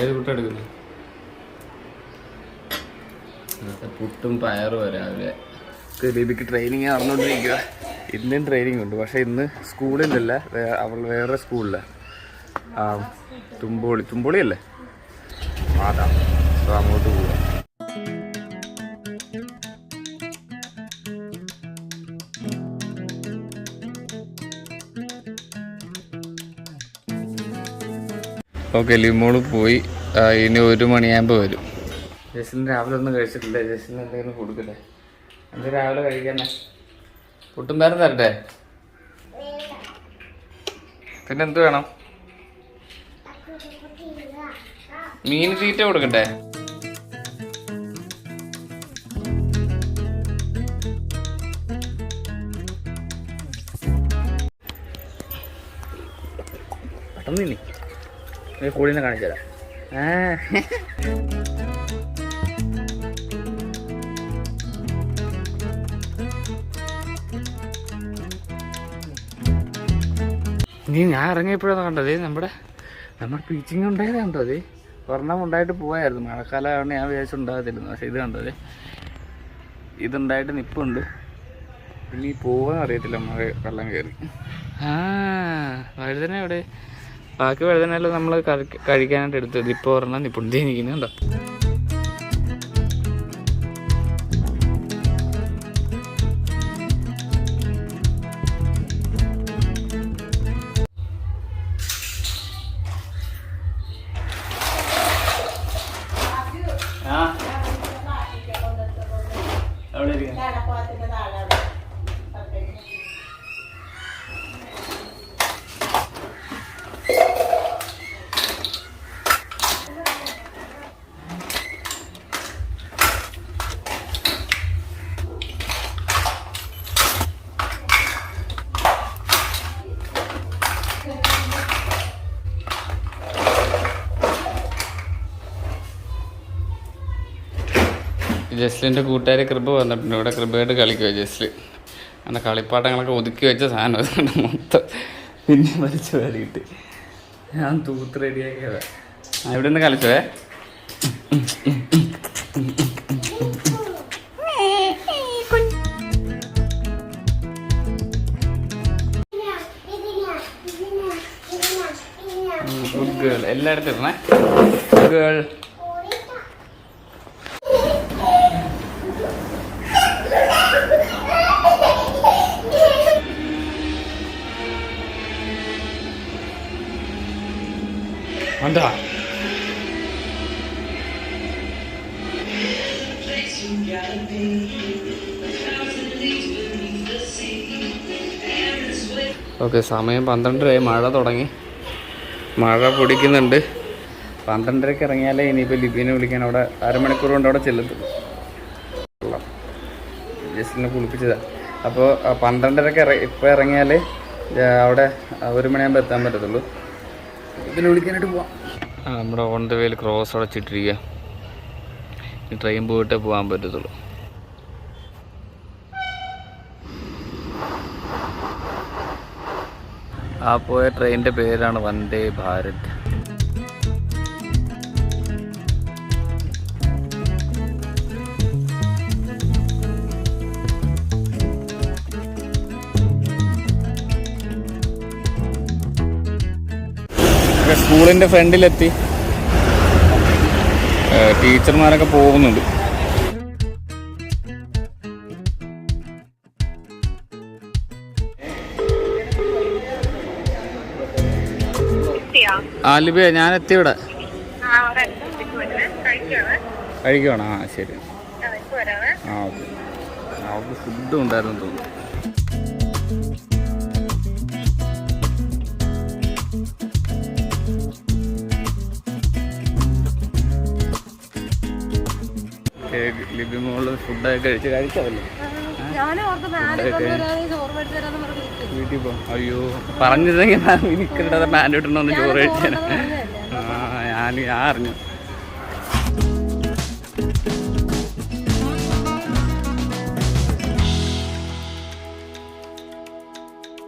ഏത് പുട്ടെടുക്കുന്നു? പുട്ടും പയറും രാവിലെ. ബേബിക്ക് ട്രെയിനിങ് നടന്നുകൊണ്ടിരിക്കുക. ഇന്ത്യൻ ട്രെയിനിങ് ഉണ്ട്, പക്ഷേ ഇന്ന് സ്കൂളിലല്ല, അവൾ വേറെ സ്കൂളിലാണ്. തുമ്പോളി അല്ലേ അതാ. അപ്പോൾ അങ്ങോട്ട് പോവാം. ഓക്കെ, ലിമോള് പോയി. ഇനി 1 മണിയാകുമ്പോൾ വരും. ജസ്റ്റിന് രാവിലെ ഒന്നും കഴിച്ചിട്ടില്ല. ജസ്റ്റിന് എന്തെങ്കിലും കൊടുക്കട്ടെ? എന്ത് രാവിലെ കഴിക്കാന്നെ? പുട്ടും പേരും തരട്ടെ? പിന്നെ എന്ത് വേണം? മീൻ തീറ്റ കൊടുക്കട്ടെ? പെട്ടെന്ന് ഇനി കൂടിനെ കാണിച്ചു തരാം. ഞാൻ ഇറങ്ങിയപ്പോഴാണ് കണ്ടത് നമ്മുടെ പീച്ചിങ് ഉണ്ടായത് കണ്ടത്. ഒരെണ്ണം ഉണ്ടായിട്ട് പോയായിരുന്നു. മഴക്കാലമാണ് ഞാൻ വിചാരിച്ചുണ്ടാകത്തിരുന്നു. പക്ഷെ ഇത് കണ്ടത് ഇതുണ്ടായിട്ട് നിപ്പുണ്ട്. ഇനി പോവാൻ അറിയത്തില്ല, മഴ വെള്ളം കയറി. വഴുതന എവിടെ? ബാക്കി വഴുതനെല്ലാം നമ്മൾ കഴിക്കാനായിട്ട് എടുത്തത്. ഇപ്പോൾ ഒരെണ്ണം നിപ്പുണ്ട് നിൽക്കുന്നുണ്ടോ? ജസ്ലിൻ്റെ കൂട്ടുകാരി കൃപ വന്നിട്ടുണ്ട്. ഇവിടെ കൃപയായിട്ട് കളിക്കുക ജസ്ല്. അങ്ങനെ കളിപ്പാട്ടങ്ങളൊക്കെ ഒതുക്കി വെച്ച സാധനം മൊത്തം പിന്നെ വലിച്ചു വരിയിട്ട് ഞാൻ തൂത്ത് റെഡിയാക്കിയത്. ഇവിടെ നിന്ന് കളിച്ചേ. Good girl. എല്ലായിടത്തും ഇടണേ. Good girl. എന്താ ഓക്കെ, സമയം 12:30. മഴ തുടങ്ങി. മഴ പൊടിക്കുന്നുണ്ട്. 12:30 ഇറങ്ങിയാലേ ഇനിയിപ്പോൾ ലിബിനെ വിളിക്കാൻ അവിടെ അരമണിക്കൂർ കൊണ്ട് അവിടെ ചെല്ലത്തുള്ളൂ. ജസ്റ്റിനെ കുളിപ്പിച്ചതാണ്. അപ്പോൾ 12:30 ഇപ്പോൾ ഇറങ്ങിയാൽ അവിടെ 1 മണിയാകുമ്പോൾ എത്താൻ പറ്റത്തുള്ളൂ. ഇതിനെ വിളിക്കാനായിട്ട് പോവാം. നമ്മുടെ ഓൺ ദ വേയിൽ ക്രോസ് അടച്ചിട്ടിരിക്കുക. ഈ ട്രെയിൻ പോയിട്ടേ പോകാൻ പറ്റത്തുള്ളൂ. ആ പോയ ട്രെയിനിൻ്റെ പേരാണ് വന്ദേ ഭാരത്. സ്കൂളിൻ്റെ ഫ്രണ്ടിലെത്തി. ടീച്ചർമാരൊക്കെ പോകുന്നുണ്ട്. ആലിബേ, ഞാൻ എത്തി ഇവിടെ. കഴിക്കുവാണോ? ശരി. ഓക്കെ. അവർക്ക് ഫുഡും ഉണ്ടായിരുന്നു തോന്നുന്നു. ലിബി മോള് ഫുഡൊക്കെ കഴിക്കാമല്ലോ. വീട്ടിൽ പോകും. അയ്യോ, പറഞ്ഞിരുന്നെങ്കിൽ എനിക്കിടാതെ പാൻറ് ഇട്ടണമെന്ന് ചോറ് കഴിച്ചാൽ. ഞാൻ അറിഞ്ഞു.